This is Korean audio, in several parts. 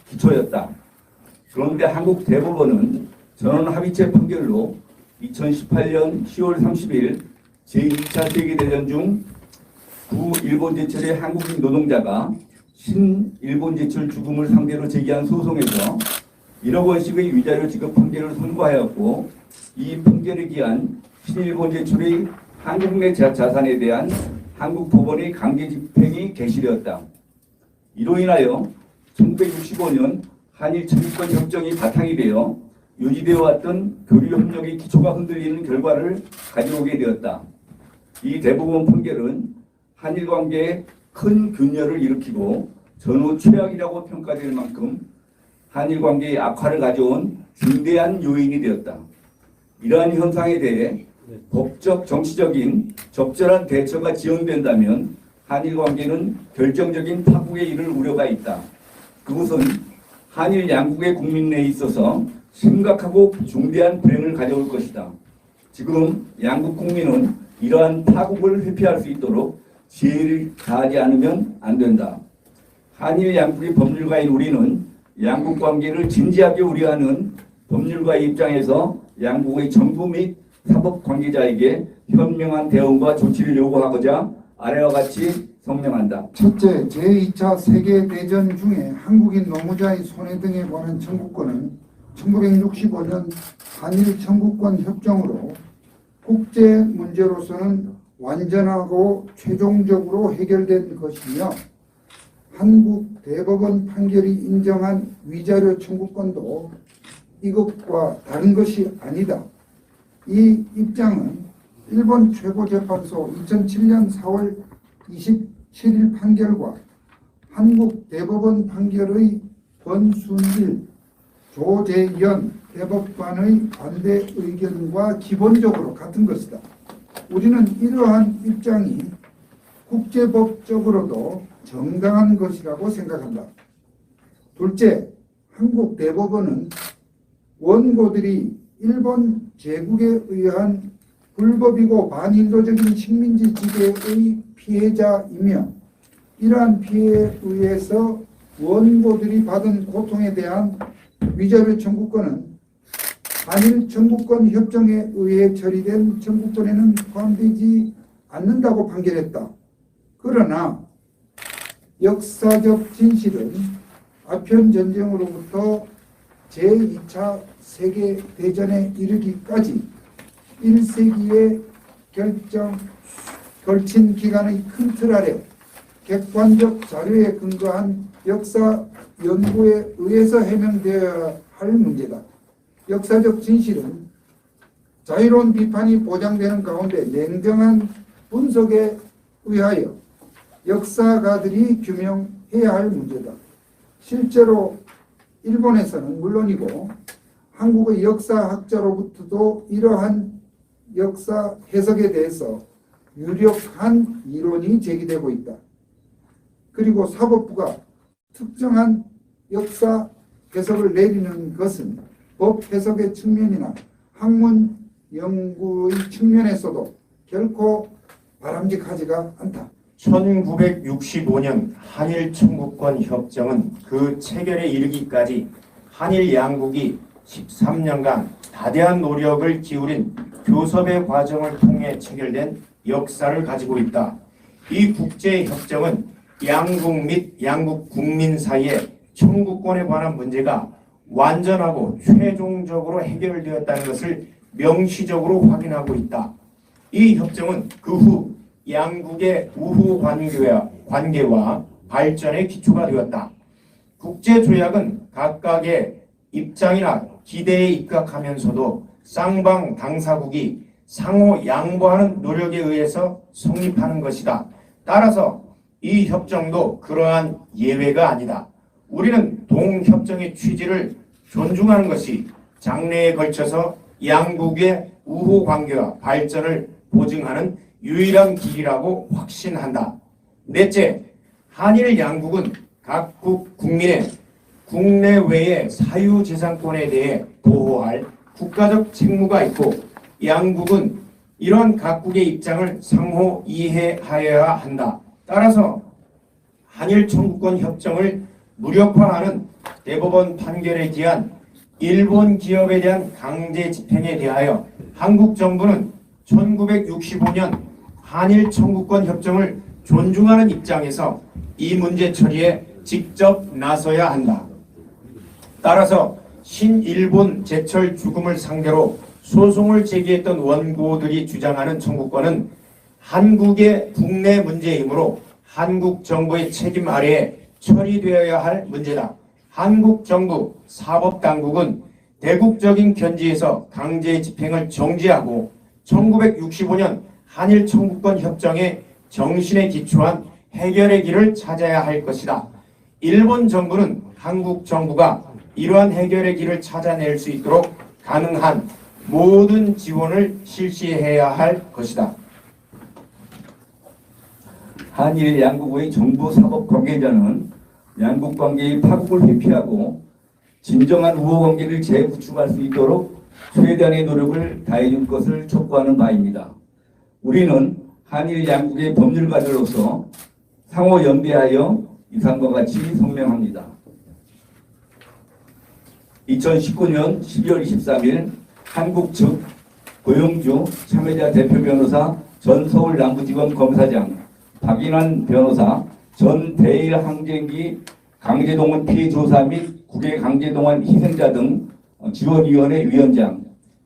기초였다. 그런데 한국 대법원은 전원합의체 판결로 2018년 10월 30일 제2차 세계대전 중 구일본 제철의 한국인 노동자가 신일본 제철 죽음을 상대로 제기한 소송에서 1억 원씩의 위자료 지급 판결을 선고하였고, 이 판결에 기한 신일본 제철의 한국 내 자산에 대한 한국 법원의 강제 집행이 개시되었다. 이로 인하여 1965년 한일 청구권 협정이 바탕이 되어 유지되어 왔던 교류 협력의 기초가 흔들리는 결과를 가져오게 되었다. 이 대법원 판결은 한일 관계에 큰 균열을 일으키고 전후 최악이라고 평가될 만큼 한일 관계의 악화를 가져온 중대한 요인이 되었다. 이러한 현상에 대해 법적, 정치적인 적절한 대처가 지연된다면 한일 관계는 결정적인 파국에 이를 우려가 있다. 그것은 한일 양국의 국민 내에 있어서 심각하고 중대한 불행을 가져올 것이다. 지금 양국 국민은 이러한 파국을 회피할 수 있도록 지혜를 다하지 않으면 안 된다. 한일 양국의 법률가인 우리는 양국 관계를 진지하게 우려하는 법률가의 입장에서 양국의 정부 및 사법 관계자에게 현명한 대응과 조치를 요구하고자 아래와 같이 성명한다. 첫째, 제2차 세계대전 중에 한국인 노무자의 손해 등에 관한 청구권은 1965년 한일 청구권 협정으로 국제 문제로서는 완전하고 최종적으로 해결된 것이며, 한국 대법원 판결이 인정한 위자료 청구권도 이것과 다른 것이 아니다. 이 입장은 일본 최고재판소 2007년 4월 27일 판결과 한국 대법원 판결의 권순일, 조재현 대법관의 반대 의견과 기본적으로 같은 것이다. 우리는 이러한 입장이 국제법적으로도 정당한 것이라고 생각한다. 둘째, 한국 대법원은 원고들이 일본 제국에 의한 불법이고 반인도적인 식민지 지배의 피해자이며, 이러한 피해에 의해서 원고들이 받은 고통에 대한 위자료 청구권은 한일 청구권 협정에 의해 처리된 청구권에는 포함되지 않는다고 판결했다. 그러나 역사적 진실은 아편 전쟁으로부터 제2차 세계대전에 이르기까지 1세기에 걸친 기간의 큰 틀 아래 객관적 자료에 근거한 역사 연구에 의해서 해명되어야 할 문제다. 역사적 진실은 자유로운 비판이 보장되는 가운데 냉정한 분석에 의하여 역사가들이 규명해야 할 문제다. 실제로 일본에서는 물론이고 한국의 역사학자로부터도 이러한 역사 해석에 대해서 유력한 이론이 제기되고 있다. 그리고 사법부가 특정한 역사 해석을 내리는 것은 법 해석의 측면이나 학문 연구의 측면에서도 결코 바람직하지가 않다. 1965년 한일 청구권 협정은 그 체결에 이르기까지 한일 양국이 13년간 다대한 노력을 기울인 교섭의 과정을 통해 체결된 역사를 가지고 있다. 이 국제협정은 양국 및 양국 국민 사이의 청구권에 관한 문제가 완전하고 최종적으로 해결되었다는 것을 명시적으로 확인하고 있다. 이 협정은 그 후 양국의 우호 관계와 발전의 기초가 되었다. 국제조약은 각각의 입장이나 기대에 입각하면서도 쌍방 당사국이 상호 양보하는 노력에 의해서 성립하는 것이다. 따라서 이 협정도 그러한 예외가 아니다. 우리는 동협정의 취지를 존중하는 것이 장래에 걸쳐서 양국의 우호 관계와 발전을 보증하는 유일한 길이라고 확신한다. 넷째, 한일 양국은 각국 국민의 국내외의 사유재산권에 대해 보호할 국가적 책무가 있고, 양국은 이런 각국의 입장을 상호 이해하여야 한다. 따라서 한일 청구권 협정을 무력화하는 대법원 판결에 기한 일본 기업에 대한 강제 집행에 대하여 한국 정부는 1965년 한일 청구권 협정을 존중하는 입장에서 이 문제 처리에 직접 나서야 한다. 따라서 신일본 제철 죽음을 상대로 소송을 제기했던 원고들이 주장하는 청구권은 한국의 국내 문제이므로 한국 정부의 책임 아래에 처리되어야 할 문제다. 한국 정부 사법당국은 대국적인 견지에서 강제 집행을 정지하고 1965년 한일 청구권 협정의 정신에 기초한 해결의 길을 찾아야 할 것이다. 일본 정부는 한국 정부가 이러한 해결의 길을 찾아낼 수 있도록 가능한 모든 지원을 실시해야 할 것이다. 한일 양국의 정부 사법 관계자는 양국 관계의 파국을 회피하고 진정한 우호 관계를 재구축할 수 있도록 최대한의 노력을 다해줄 것을 촉구하는 바입니다. 우리는 한일 양국의 법률가들로서 상호 연대하여 이상과 같이 성명합니다. 2019년 12월 23일 한국 측 고영주 참여자 대표 변호사 전 서울 남부지검 검사장 박인환 변호사 전 대일 항쟁기 강제동원 피해 조사 및 국외 강제동원 희생자 등 지원위원회 위원장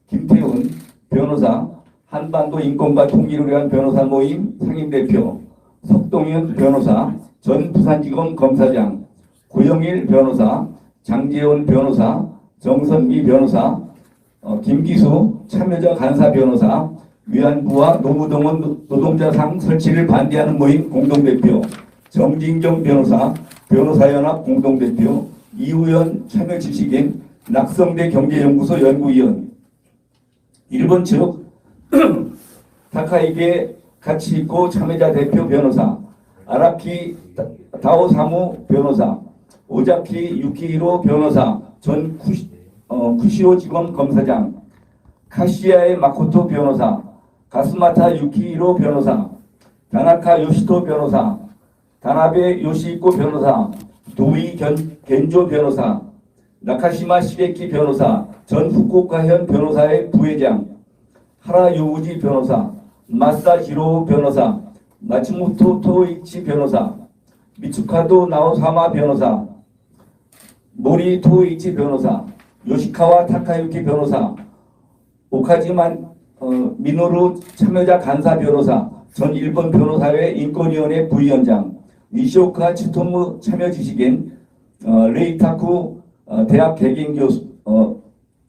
김태훈 변호사 한반도 인권과 통일을 위한 변호사 모임 상임대표 석동현 변호사 전 부산지검 검사장 고영일 변호사 장재원 변호사 정선미 변호사 김기수 참여자 간사 변호사 위안부와 노무동원 노동자상 설치를 반대하는 모임 공동대표 정진경 변호사 변호사연합 공동대표 이우연 참여 지식인 낙성대 경제연구소 연구위원 일본 측 타카이게 가치있고 참여자 대표 변호사 아라키 다오사무 변호사 오자키 유키히로 변호사 전 쿠시오 지검 검사장 카시야의 마코토 변호사 가스마타 유키히로 변호사 다나카 요시토 변호사 다나베 요시이코 변호사 도이 겐조 변호사 나카시마 시게키 변호사 전 후쿠오카현 변호사의 부회장 하라 요우지 변호사 마사 히로 변호사 마츠모토 토이치 변호사 미츠카도 나오사마 변호사 모리 토이치 변호사 요시카와 타카유키 변호사 오카지만 미노루 참여자 간사 변호사 전 일본 변호사회 인권위원회 부위원장 니시오카 치토무 참여 지식인 레이타쿠 대학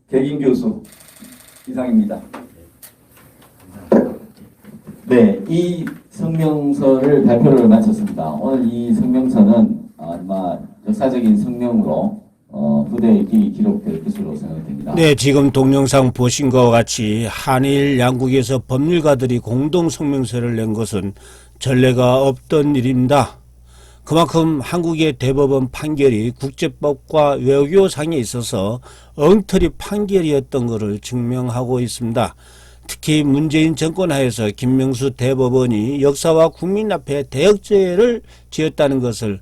개긴교수 이상입니다. 네, 이 성명서를 발표를 마쳤습니다. 오늘 이 성명서는 아마 역사적인 성명으로 후대에 기록될 것으로 생각됩니다. 네, 지금 동영상 보신 것과 같이 한일 양국에서 법률가들이 공동 성명서를 낸 것은 전례가 없던 일입니다. 그만큼 한국의 대법원 판결이 국제법과 외교상에 있어서 엉터리 판결이었던 것을 증명하고 있습니다. 특히 문재인 정권 하에서 김명수 대법원이 역사와 국민 앞에 대역죄를 지었다는 것을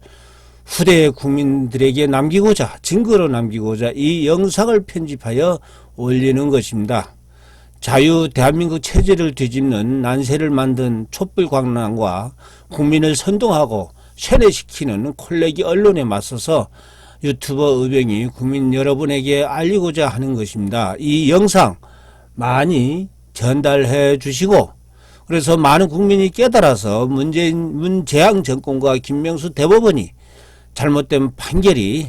후대 국민들에게 남기고자, 증거로 남기고자 이 영상을 편집하여 올리는 것입니다. 자유 대한민국 체제를 뒤집는 난세를 만든 촛불광란과 국민을 선동하고 세뇌시키는 콜레기 언론에 맞서서 유튜버 의병이 국민 여러분에게 알리고자 하는 것입니다. 이 영상 많이 전달해 주시고 그래서 많은 국민이 깨달아서 문재양 정권과 김명수 대법원이 잘못된 판결이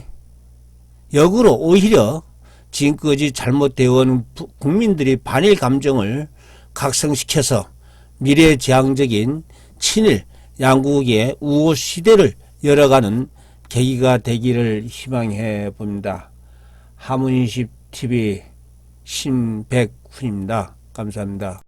역으로 오히려 지금까지 잘못되어 온 국민들이 반일 감정을 각성시켜서 미래지향적인 친일 양국의 우호 시대를 열어가는 계기가 되기를 희망해 봅니다. 하문인십 TV 신백훈입니다. 감사합니다.